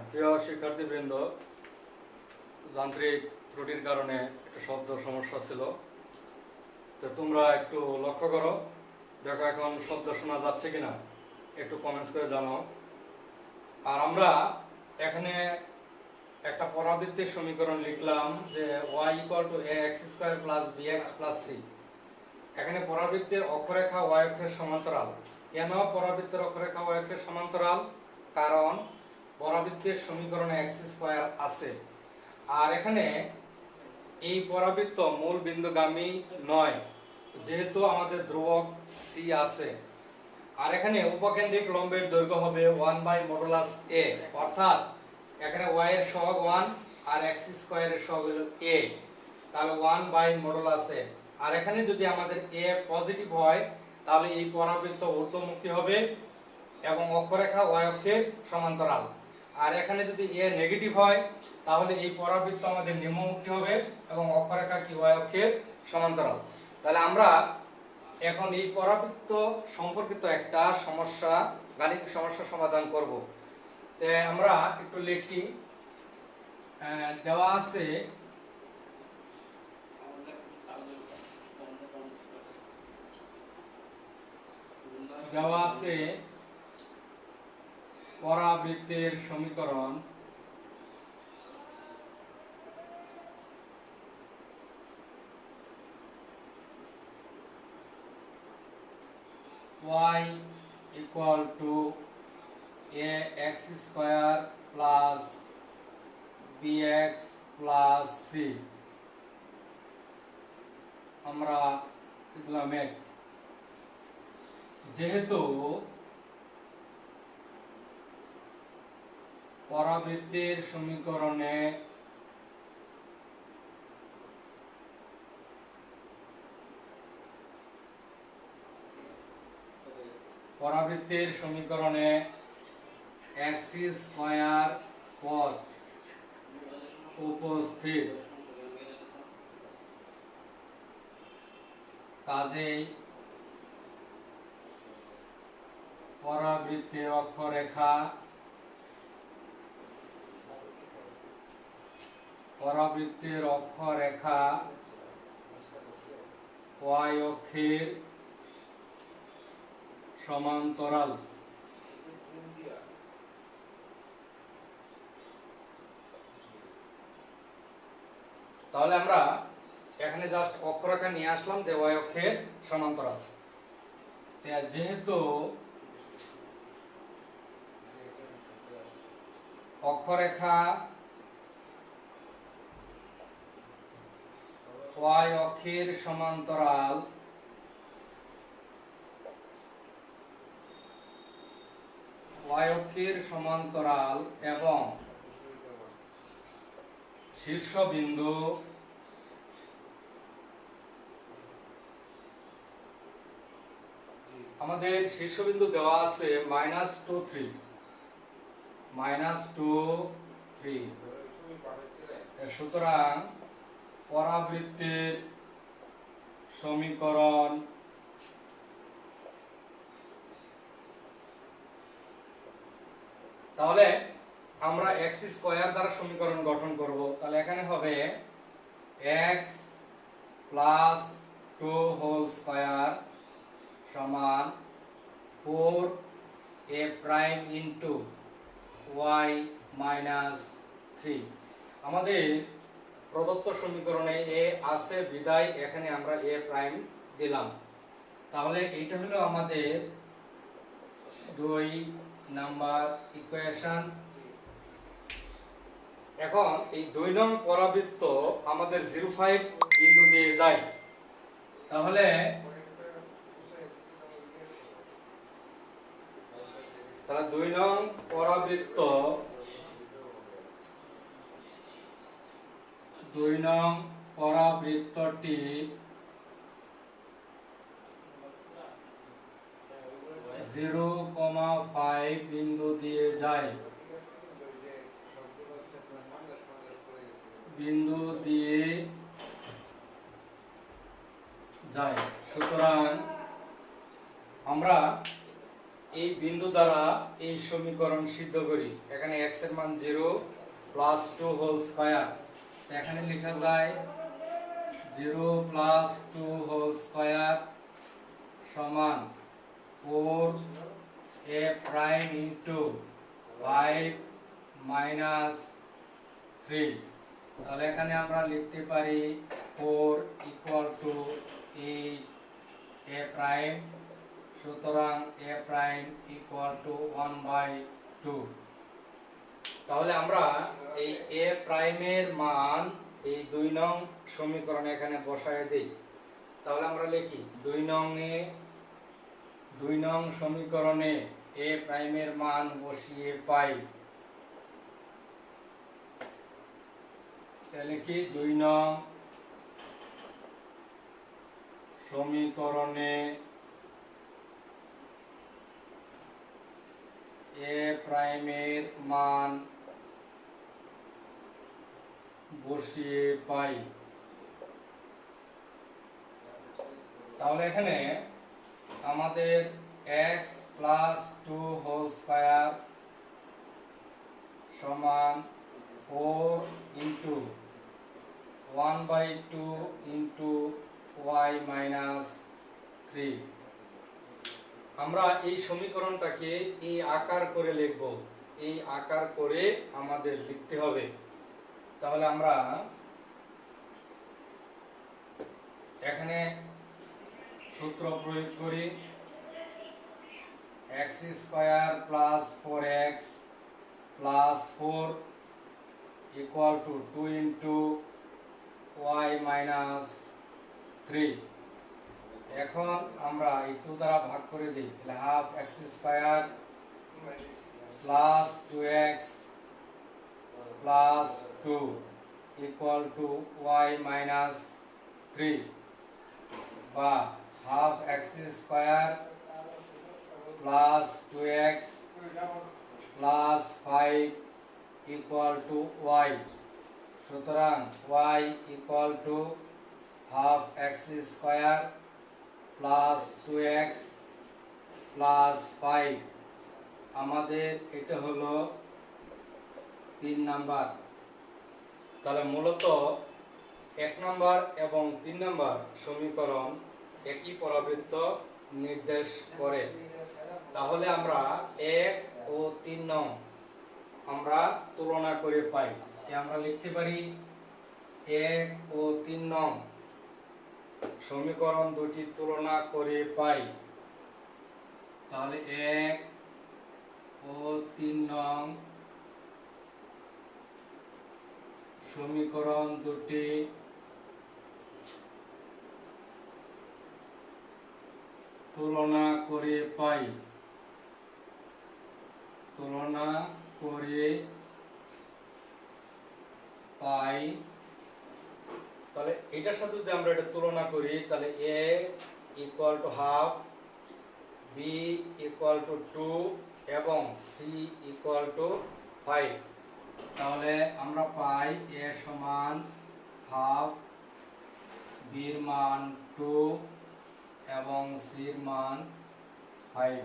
প্রিয় শিক্ষার্থীবৃন্দ, যান্ত্রিক ত্রুটির কারণে একটা শব্দ সমস্যা ছিল, তো তোমরা একটু লক্ষ্য করো, দেখো এখন শব্দ শোনা যাচ্ছে কিনা, একটু কমেন্টস করে জানাও। আর আমরা এখানে একটা পরাবৃত্তির সমীকরণ লিখলাম যে y = ax² + bx + c। এখানে পরাবৃত্তির অক্ষরেখা y অক্ষের সমান্তরাল। কেন পরাবৃত্তির অক্ষরেখা y অক্ষের সমান্তরাল? কারণ পরাবৃত্তির সমীকরণে x² আছে, আর এখানে এই পরাবৃত্ত মূল বিন্দুগামী নয়, যেহেতু আমাদের ধ্রুবক c আছে। আর এখানে উপকেন্দ্রিক লম্বের দৈর্ঘ্য হবে 1/(a), অর্থাৎ এখানে y এর সহগ 1 আর x² এর সহগ হলো a, তাহলে 1/(a). আর এখানে যদি আমাদের a পজিটিভ হয় তাহলে এই পরাবৃত্ত ঊর্ধ্বমুখী হবে এবং অক্ষরেখা y অক্ষের সমান্তরাল। আর এখানে যদি a নেগেটিভ হয় তাহলে এই পরাবৃত্ত আমাদের নিম্নমুখী হবে এবং অক্ষরেখা কি y অক্ষের সমান্তরাল। তাহলে আমরা এখন এই পরাবৃত্ত সম্পর্কিত একটা সমস্যা, গাণিতিক সমস্যা সমাধান করব। তো আমরা একটু লিখি। দেওয়া আছে পরাবৃত্তের সমীকরণ y = ax² + bx + c। আমরা লিখলাম এক। যেহেতু পরাবৃত্তির সমীকরণে x² পদ উপস্থিত, কাজেই পরাবৃত্তের অক্ষরেখা y অক্ষের সমান্তরাল। তাহলে আমরা এখানে জাস্ট অক্ষরেখা নিয়ে আসলাম যে y অক্ষের সমান্তরাল। যেহেতু অক্ষরেখা y অক্ষের সমান্তরাল, এবং শীর্ষবিন্দু আমাদের শীর্ষবিন্দু দেওয়া আছে -2, 3। সুতরাং পরাবৃত্তের সমীকরণ তাহলে আমরা x² দ্বারা সমীকরণ গঠন করব। তাহলে এখানে হবে x + 2² = 4a' y - 3। আমাদের প্রদত্ত সমীকরণে a আছে বিদায় এখানে আমরা a' দিলাম। তাহলে এইটা হলো আমাদের 2 নাম্বার ইকুয়েশন। এখন এই 2 নং পরাবৃত্ত আমাদের 05 বিন্দু দিয়ে যায়। তাহলে 2 নং পরাবৃত্ত, 2 নং পরাবৃত্তটি 0,5 বিন্দু দিয়ে যায়। সুতরাং আমরা এই বিন্দু দ্বারা এই সমীকরণ সিদ্ধ করি। এখানে x এর মান 0 প্লাস 2 হোল স্কয়ার, এখানে লেখা যায় 0 প্লাস 2 হোল স্কয়ার সমান 4a প্রাইম ইনটু 5 মাইনাস 3। তাহলে এখানে আমরা লিখতে পারি 4 ইকুয়াল টু 8 a প্রাইম, সুতরাং a প্রাইম ইকুয়াল টু 1/2। তাহলে আমরা এই a প্রাইমের মান এই 2 নং সমীকরণে এখানে বসায় দেই। তাহলে আমরা লিখি 2 নং সমীকরণে a প্রাইমের মান বসিয়ে পাই। তাহলে কি 2 নং সমীকরণে a প্রাইমের মান বসিয়ে পাই। তাহলে এখানে আমাদের x প্লাস 2 হোল স্কয়ার সমান 4 ইনটু 1/2 ইনটু y মাইনাস 3। আমরা এই সমীকরণটাকে এই আকার করে লিখব, এই আকার করে আমাদের লিখতে হবে। তাহলে আমরা এখানে সূত্র প্রয়োগ করি, x square plus 4x plus 4 equal to 2 into y minus 3। এখন আমরা এই 2 দ্বারা ভাগ করে দিই, তাহলে half x square plus 2x plus 2 equal to y minus 3, বা half x square plus 2x plus 5 equal to y। সুতরাং y equal to half x square plus 2x plus 5। আমাদের এটা হলো 3 নাম্বার। তাহলে মূলত 1 নাম্বার এবং 3 নাম্বার সমীকরণ একই পরাবৃত্ত নির্দেশ করে। তাহলে আমরা 1 ও 3 নং আমরা তুলনা করে পাই। আমরা লিখতে পারি 1 ও 3 নং সমীকরণ দুটি তুলনা করে পাই। তাহলে 1 ও 3 নং সমীকরণ দুটি তুলনা করে পাই, তুলনা করে পাই। তাহলে এটার সাথে যদি আমরা এটা তুলনা করি, তাহলে a equal to half, b equal to 2 এবং c ইকুয়াল টু 5। তাহলে আমরা পাই a সমান হাফ, b এর মান 2 এবং c এর মান 5।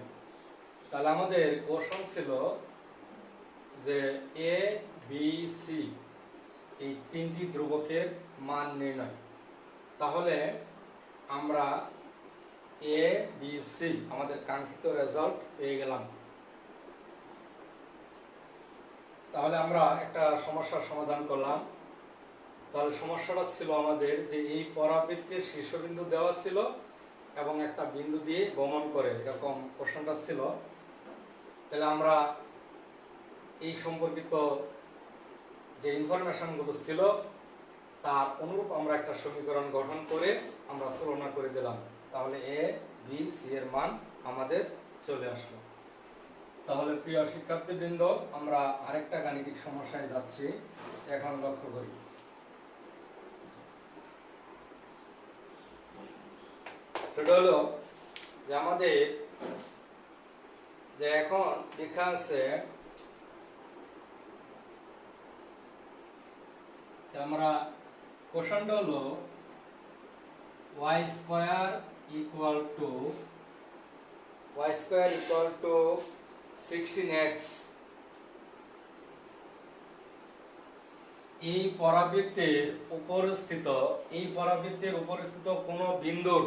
তাহলে আমাদের কোশ্চেন ছিল যে a b c এই তিনটি ধ্রুবকের মান নির্ণয়। তাহলে আমরা a b c আমাদের কাঙ্ক্ষিত রেজাল্ট পেয়ে গেলাম। তাহলে আমরা একটা সমস্যার সমাধান করলাম। তাহলে সমস্যাটা ছিল আমাদের যে এই পরাবৃত্তের শীর্ষবিন্দু দেওয়া ছিল এবং একটা বিন্দু দিয়ে গমন করে, এরকম কোশ্চেনটা ছিল। তাহলে আমরা এই সম্পর্কিত যে ইনফরমেশনগুলো ছিল তার অনুরূপ আমরা একটা সমীকরণ গঠন করে আমরা তুলনা করে দিলাম। তাহলে a b c এর মান আমাদের চলে আসলো। তাহলে প্রিয় শিক্ষার্থীবৃন্দ, আমরা আরেকটা গাণিতিক সমস্যায় যাচ্ছি, এখন লক্ষ্য করি। সেটা হলো যে আমাদের যে এখন লেখা আছে, আমরা কোশ্চেনটা হলো y square equal to y square equal two 16x এই পরাবৃত্তের কোন বিন্দুর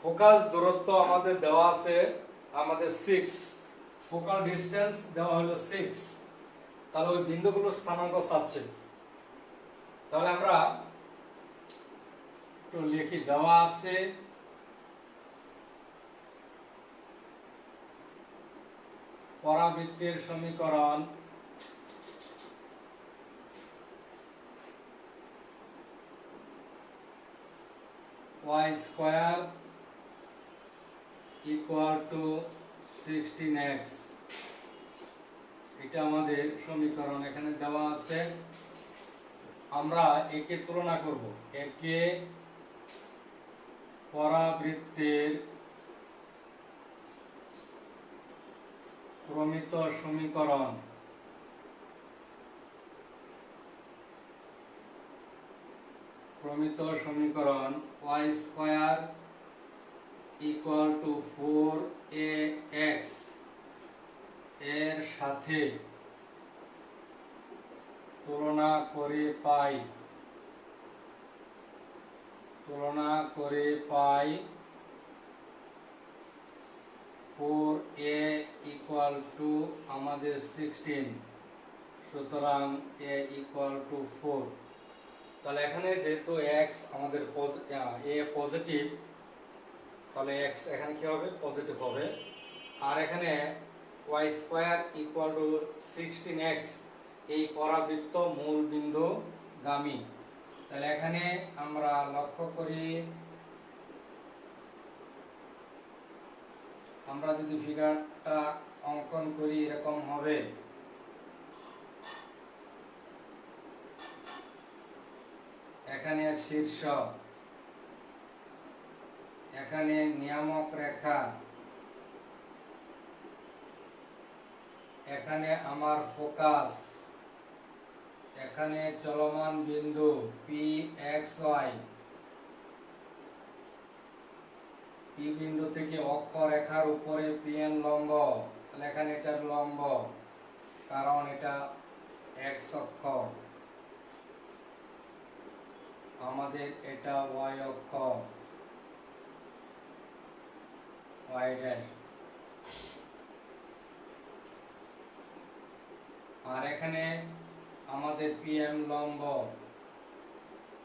ফোকাস দূরত্ব আমাদের দেওয়া আছে আমাদের 6, ফোকাল ডিসটেন্স দেওয়া হলো 6, তাহলে ওই বিন্দুগুলোর স্থানাঙ্ক চাচ্ছে। তাহলে আমরা একটু লিখি, দেওয়া আছে পরাবৃত্তের সমীকরণ y square equal two 16x, এটা আমাদের সমীকরণ এখানে দেওয়া আছে। আমরা একে তুলনা করব, একে পরাবৃত্তের প্রমিত সমীকরণ y square equal to 4ax এর সাথে তুলনা করে পাই 4a ইকুয়াল টু আমাদের 16, সুতরাং a ইকুয়াল টু 4। তাহলে এখানে যেহেতু x আমাদের a পজিটিভ, তাহলে x এখানে কি হবে? পজিটিভ হবে। আর এখানে y square equal two 16x এই পরাবৃত্ত মূল বিন্দু গামী। তাহলে এখানে আমরা লক্ষ্য করি, আমরা যদি ফিগারটা অঙ্কন করি এরকম হবে। এখানে শীর্ষ, এখানে নিয়ামক রেখা, এখানে আমার ফোকাস, এখানে চলমান বিন্দু pxy, p বিন্দু থেকে অক্ষরেখার উপরে pn লম্ব, তাহলে এখানে এটার লম্ব, কারণ এটা x অক্ষ, আমাদের এটা y অক্ষ, y ড্যাশ। আর এখানে আমাদের pm লম্ব,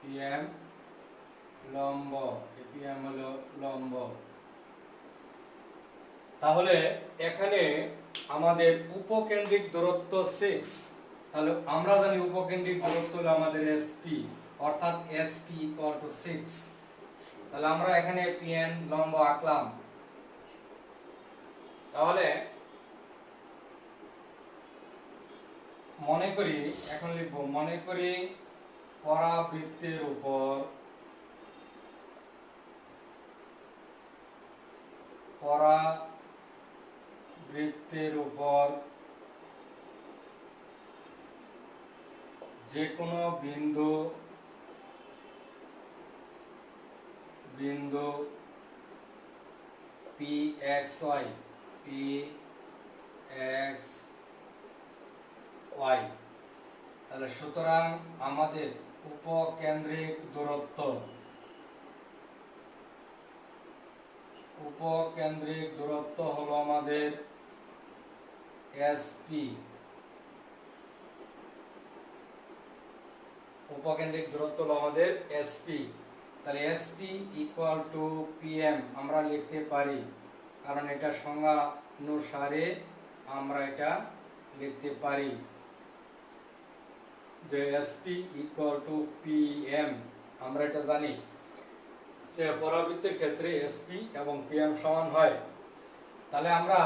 pm হলো লম্ব। তাহলে এখানে আমাদের উপকেন্দ্রিক দূরত্ব 6, তাহলে আমরা জানি উপকেন্দ্রিক দূরত্ব হলো আমাদের sp, অর্থাৎ sp ইকুয়াল টু 6। তাহলে আমরা এখানে pn লম্ব আঁকলাম। তাহলে মনে করি, এখন লিখব, মনে করি পরাবৃত্তের উপর যে কোনো বিন্দু pxy, তাহলে সুতরাং আমাদের উপকেন্দ্রিক দূরত্ব হলো আমাদের sp, উপকেন্দ্রিক দূরত্ব হলো আমাদের sp। তাহলে sp ইকুয়াল টু pm আমরা লিখতে পারি, কারণ এটা সংজ্ঞা অনুসারে আমরা এটা লিখতে পারি যে sp ইকুয়াল টু pm। আমরা এটা জানি যে পরাবৃত্তের ক্ষেত্রে sp এবং pm সমান হয়। তাহলে আমরা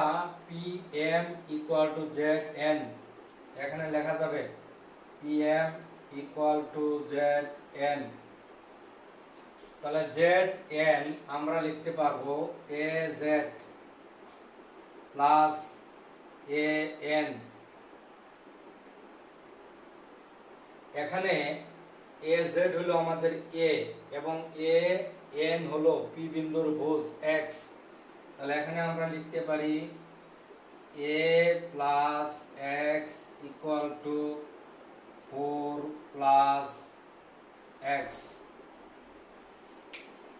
pm ইকুয়াল টু zn এখানে লেখা যাবে, pm ইকুয়াল টু zn। তাহলে zn আমরা লিখতে পারবো az প্লাস an। এখানে az হলো আমাদের a এবং an হলো p বিন্দুর ভুজ x, তাহলে এখানে আমরা লিখতে পারি a plus x equal to 4 plus x.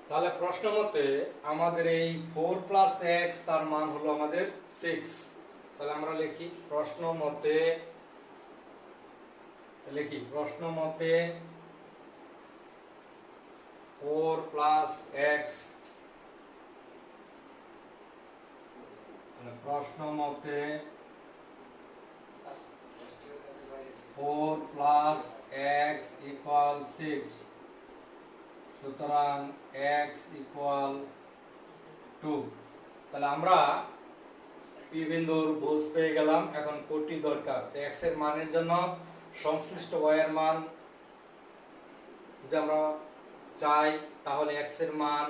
তাহলে প্রশ্ন মতে আমাদের এই 4 প্লাস এক্স তার মান হলো আমাদের 6। তাহলে আমরা লিখি প্রশ্ন মতে 4 প্লাস এক্স, প্রশ্ন মতে 4 প্লাস এক্স ইকুয়াল 6, সুতরাং x ইকুয়াল 2। তাহলে আমরা পি বিন্দুর ভুজ পেয়ে গেলাম। এখন কোটি দরকার। x এর মানের জন্য সংশ্লিষ্ট y এর মান যদি আমরা চাই তাহলে x এর মান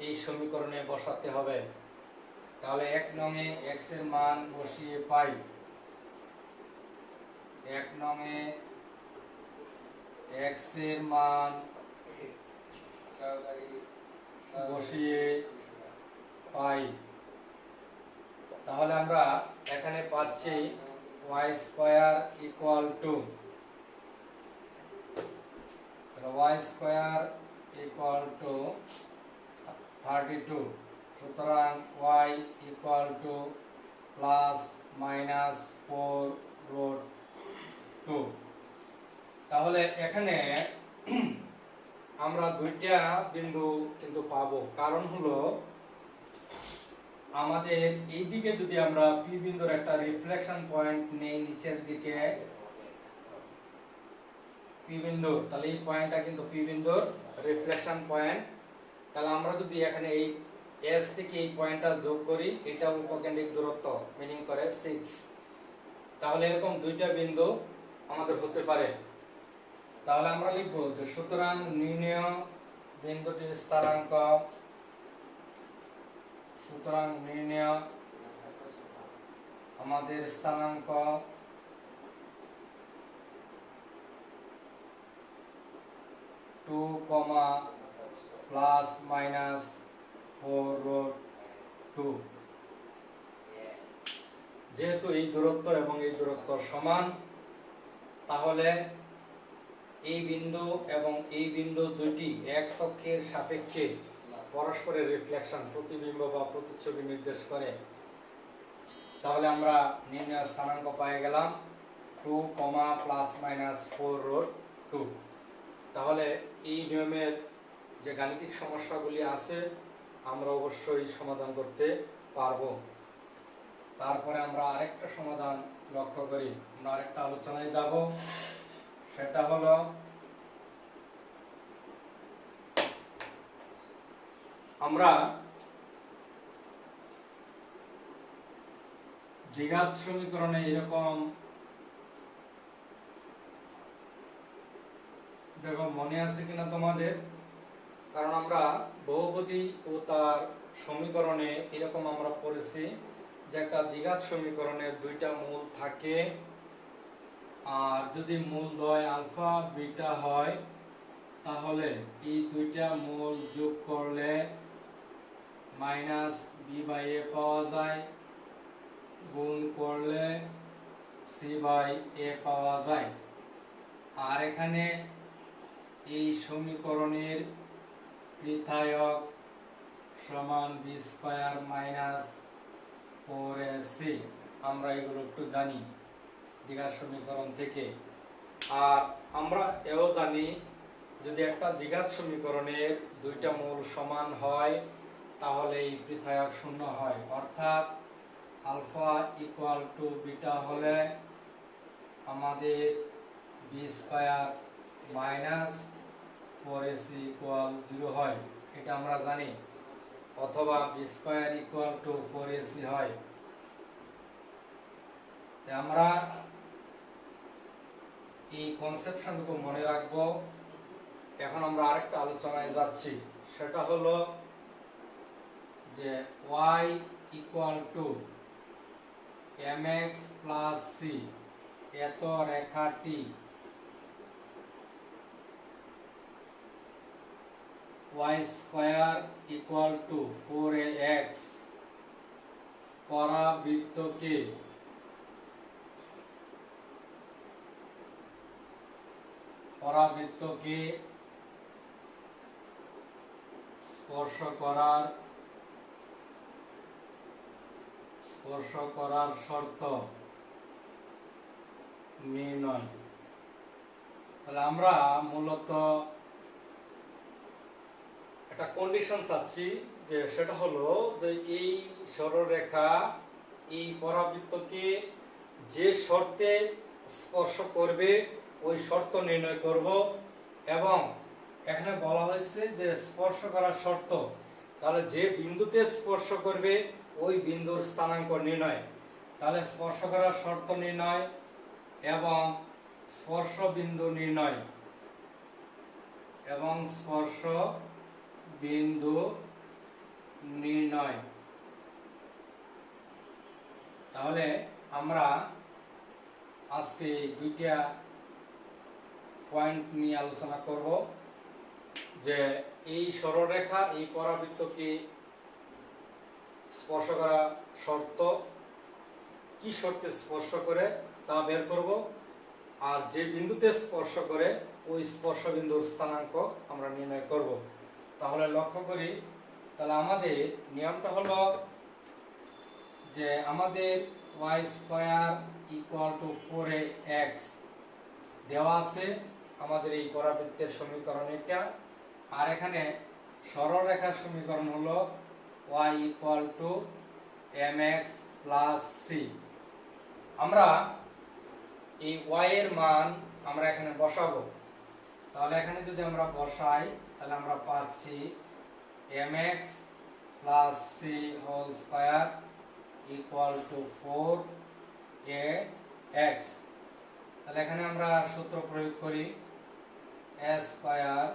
এই সমীকরণে বসাতে হবে। তাহলে 1 নং এ x এর মান বসিয়ে পাই, 1 নং এ x এর মান বসিয়ে পাই। তাহলে আমরা এখানে পাচ্ছি y square equal to y square equal to 32, সুতরাং y equal to plus minus 4 root 2। তাহলে এখানে আমরা দুইটা বিন্দু কিন্তু পাবো, কারণ হলো আমাদের এই দিকে যদি আমরা পি বিন্দুর একটা রিফ্লেকশন পয়েন্ট নেই নিচের দিকে পি বিন্দু, তাহলে এই পয়েন্টটা কিন্তু পি বিন্দুর রিফ্লেকশন পয়েন্ট। তাহলে আমরা যদি এখানে এই এস থেকে এই পয়েন্টটা যোগ করি, এটা উপকেন্দ্রিক দূরত্ব মিনিং করে 6। তাহলে এরকম দুইটা বিন্দু আমাদের হতে পারে। তাহলে আমরা লিখব যে সুতরাং নির্ণেয় বিন্দুটির স্থানাঙ্ক, সুতরাং নির্ণেয় আমাদের স্থানাঙ্ক 2, প্লাস মাইনাস 4 রুট 2। যেহেতু এই দূরত্ব এবং এই দূরত্ব সমান, তাহলে এই বিন্দু এবং এই বিন্দু দুটি x অক্ষের সাপেক্ষে পরস্পরের রিফ্লেকশন প্রতিবিম্ব বা প্রতিচ্ছবি নির্দেশ করে। তাহলে আমরা নির্ণয় স্থানাঙ্ক পেয়ে গেলাম 2, প্লাস মাইনাস 4 রুট 2। তাহলে এই নিয়মের যে গাণিতিক সমস্যাগুলি আছে আমরা অবশ্যই সমাধান করতে পারবো। তারপরে আমরা আরেকটা সমাধান লক্ষ্য করি, আমরা আরেকটা আলোচনায় যাব। সেটা হলো আমরা দ্বিঘাত সমীকরণে এরকম দেখো মনে আছে কিনা তোমাদের, কারণ আমরা বহুপদী ও তার সমীকরণে এরকম আমরা পড়েছি যে একটা দ্বিঘাত সমীকরণের দুইটা মূল থাকে, আর যদি মূল দ্বয় আলফা বিটা হয় তাহলে এই দুইটা মূল যোগ করলে মাইনাস বি বাই এ পাওয়া যায়, গুণ করলে সি বাই এ পাওয়া যায়। আর এখানে এই সমীকরণের পৃথায়ক সমান বি স্কয়ার মাইনাস 4ac। আমরা এগুলো একটু জানি দ্বিঘাত সমীকরণ থেকে। আর আমরা এও জানি যদি একটা দ্বিঘাত সমীকরণের দুইটা মূল সমান হয় তাহলে এই পৃথায়ক শূন্য হয়, অর্থাৎ আলফা ইকুয়াল টু বিটা হলে আমাদের B square minus 4ac equal 0 হয়, এটা আমরা জানি, অথবা B square equal to 4ac হয়। আমরা এই কনসেপশনটুকু মনে রাখবো। এখন আমরা আরেকটা আলোচনায় যাচ্ছি, সেটা হলো যে y equal two mx plus c এত রেখাটি y square equal to 4ax পরাবৃত্তকে স্পর্শ করার শর্ত নির্ণয়। তাহলে আমরা মূলত একটা কন্ডিশন চাচ্ছি, যে সেটা হলো যে এই সরলরেখা এই পরাবৃত্তকে যে শর্তে স্পর্শ করবে ওই শর্ত নির্ণয় করব। এবং এখানে বলা হয়েছে যে স্পর্শ করার শর্ত, তাহলে যে বিন্দুতে স্পর্শ করবে ওই বিন্দুর স্থানাঙ্ক নির্ণয়। তাহলে স্পর্শ করার শর্ত নির্ণয় এবং স্পর্শ বিন্দু নির্ণয় তাহলে আমরা আজকে দুইটা পয়েন্ট নিয়ে আলোচনা করব, যে এই সরলরেখা এই পরাবৃত্তকে স্পর্শ করা শর্ত, কি শর্তে স্পর্শ করে তা বের করব, আর যে বিন্দুতে স্পর্শ করে ওই স্পর্শ বিন্দুর স্থানাঙ্ক আমরা নির্ণয় করব। তাহলে লক্ষ্য করি, তাহলে আমাদের নিয়মটা হলো যে আমাদের y square equal to 4ax দেওয়া আছে আমাদের এই পরাবৃত্তের সমীকরণ এটা। আর এখানে সরলরেখার সমীকরণ হলো y equal two mx plus c। আমরা এই y এর মান আমরা এখানে বসাবো। তাহলে এখানে যদি আমরা বসাই তাহলে আমরা পাচ্ছি mx plus c whole square equal to 4ax। তাহলে এখানে আমরা সূত্র প্রয়োগ করি, a square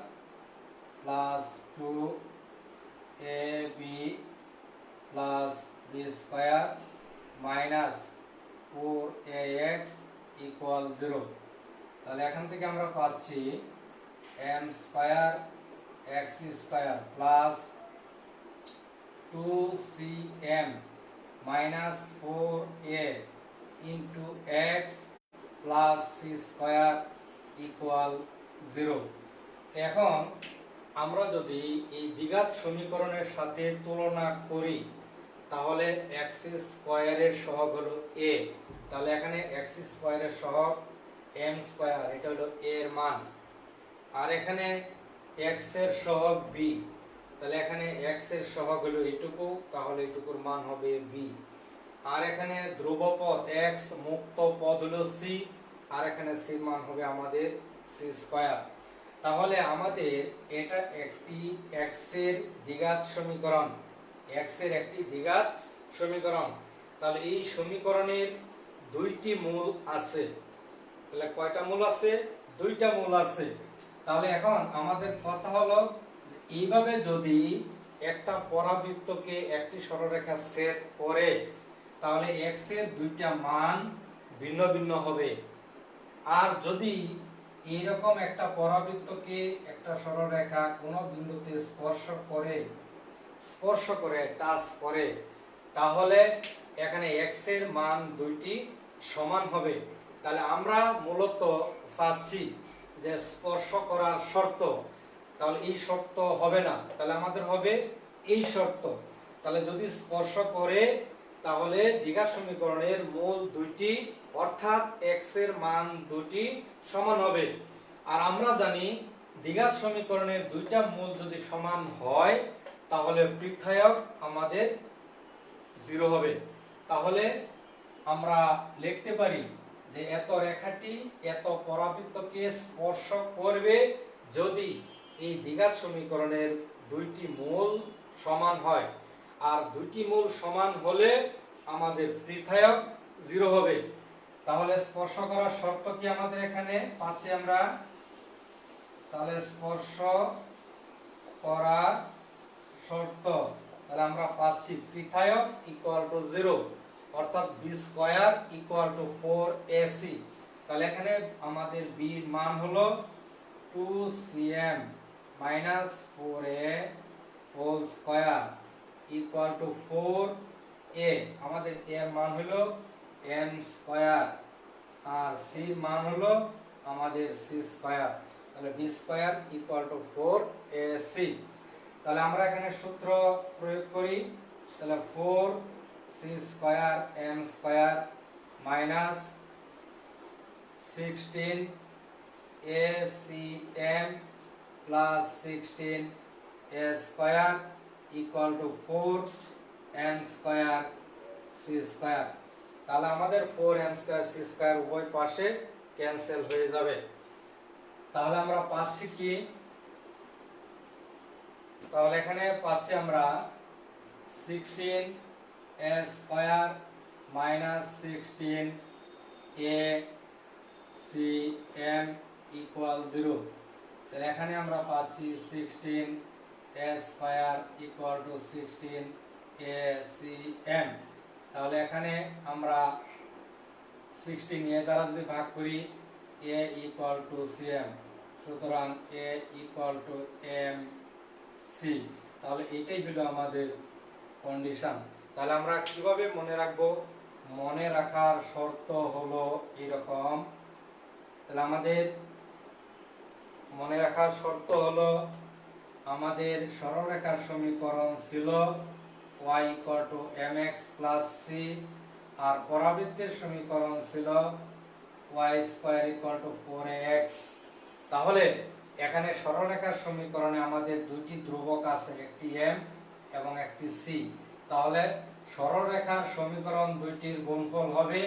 plus 2ab plus b square minus 4ax equal 0। তাহলে এখান থেকে আমরা পাচ্ছি m square x square plus 2cm minus 4a into x plus c square equal 0। এখন আমরা যদি এই দ্বিঘাত সমীকরণের সাথে তুলনা করি তাহলে x স্কয়ারের সহগ হলো a। তাহলে এখানে x স্কয়ারের সহগ m স্কয়ার, এটা হলো a এর মান। আর এখানে x এর সহগ b, তাহলে এখানে x এর সহগ হলো এইটুকু, তাহলে এইটুকুর মান হবে b। আর এখানে ধ্রুবপদ x, মুক্ত পদ হলো c, আর এখানে c এর মান হবে আমাদের c স্কয়ার। তাহলে আমাদের এটা একটি x এর দ্বিঘাত সমীকরণ, x এর একটি দ্বিঘাত সমীকরণ। তাহলে এই সমীকরণের দুইটি মূল আছে। তাহলে কয়টা মূল আছে? দুইটা মূল আছে। তাহলে এখন আমাদের কথা হলো এইভাবে যদি একটা পরাবৃত্তকে একটি সরলরেখা ছেদ করে তাহলে x এর দুইটা মান ভিন্ন ভিন্ন হবে। আর যদি এইরকম একটা পরাবৃত্তকে একটা সরলরেখা কোনো বিন্দুতে স্পর্শ করে টাচ করে তাহলে এখানে x এর মান দুইটি সমান হবে। তাহলে আমরা মূলত চাচ্ছি যে স্পর্শ করার শর্ত, তাহলে এই শর্ত হবে না, তাহলে আমাদের হবে এই শর্ত। তাহলে যদি স্পর্শ করে তাহলে দ্বিঘাত সমীকরণের মূল দুইটি অর্থাৎ x এর মান দুটি সমান হবে। আর আমরা জানি দ্বিঘাত সমীকরণের দুইটা মূল যদি সমান হয় তাহলে পৃথক আমাদের 0 হবে। তাহলে আমরা লিখতে পারি যে এত রেখাটি এত পরাবৃত্তকে স্পর্শ করবে যদি এই দ্বিঘাত সমীকরণের দুইটি মূল সমান হয়। আর দুইটি মূল সমান হলে আমাদের পৃথক 0 হবে। তাহলে স্পর্শ করার শর্ত কি আমাদের এখানে পাচ্ছি আমরা? তাহলে স্পর্শ করার শর্ত, তাহলে আমরা পাচ্ছি পৃথক ইকুয়াল টু 0, অর্থাৎ b square equal to 4ac। তাহলে এখানে আমাদের b এর মান হলো 2cm minus 4a whole square equal to 4 A আমাদের এর মান হলো এম স্কয়ার আর সি এর মান হলো আমাদের সি স্কয়ার, তাহলে B square equal to 4ac। তাহলে আমরা এখানে সূত্র প্রয়োগ করি, তাহলে 4c square M square minus 16acm plus 16a square equal to 4m square c square. তাহলে আমাদের 4m স্কয়ার c স্কয়ার উভয় পাশে ক্যান্সেল হয়ে যাবে। তাহলে আমরা পাচ্ছি কি, তাহলে এখানে পাচ্ছি আমরা 16a square minus 16acm equal 0। তাহলে এখানে আমরা পাচ্ছি 16a square equal two 16acm। তাহলে এখানে আমরা 16 এ দ্বারা যদি ভাগ করি a ইকুয়াল টু cm, সুতরাং a ইকুয়াল টু mc। তাহলে এটাই হলো আমাদের কন্ডিশন। তাহলে আমরা কিভাবে মনে রাখবো? মনে রাখার শর্ত হলো এরকম। তাহলে আমাদের মনে রাখার শর্ত হলো, আমাদের সরলরেখার সমীকরণ ছিল y equal two mx plus c, আর পরাবৃত্তের সমীকরণ ছিল y square equal to 4ax। তাহলে এখানে সরলরেখার সমীকরণে আমাদের দুইটি ধ্রুবক আছে, একটি m এবং একটি c। তাহলে সরলরেখার সমীকরণ দুইটির গুণফল হবে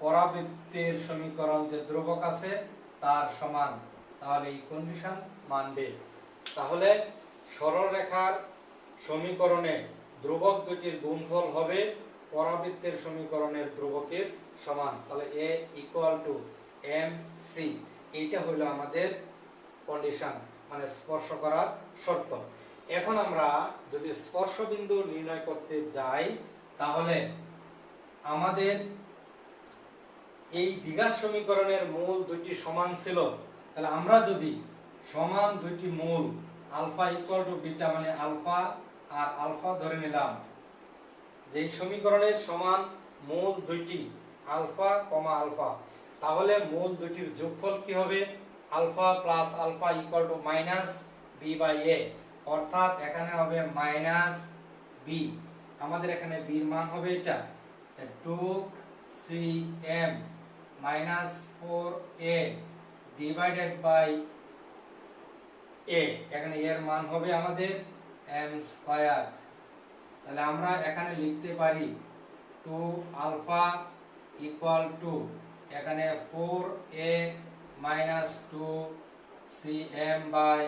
পরাবৃত্তের সমীকরণ যে ধ্রুবক আছে তার সমান, তাহলে এই কন্ডিশন মানবে। তাহলে সরলরেখার সমীকরণে ধ্রুবক দুটির গুণফল হবে পরাবৃত্তের সমীকরণের ধ্রুবকের সমান, তাহলে a ইকুয়াল টু mc। এইটা হলো আমাদের কন্ডিশন, মানে স্পর্শ করার শর্ত। এখন আমরা যদি স্পর্শ বিন্দু নির্ণয় করতে যাই, তাহলে আমাদের এই দ্বিঘাত সমীকরণের মূল দুইটি সমান ছিল। তাহলে আমরা যদি সমান দুইটি মূল আলফা ইকুয়াল টু বিটা, মানে আলফা আর আলফা ধরে নিলাম, যে সমীকরণের সমান মূল দুইটি আলফা কমা আলফা, তাহলে মূল দুইটির যোগফল কি হবে? Alpha plus alpha equal to minus B by A, অর্থাৎ এখানে হবে মাইনাস বি। আমাদের এখানে বি এর মান হবে এটা 2cm minus 4a divided by a, এখানে এর মান হবে আমাদের m স্কয়ার। তাহলে আমরা এখানে লিখতে পারি 2 আলফা ইকুয়াল টু এখানে 4a minus 2cm by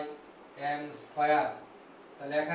m square. তাহলে এখানে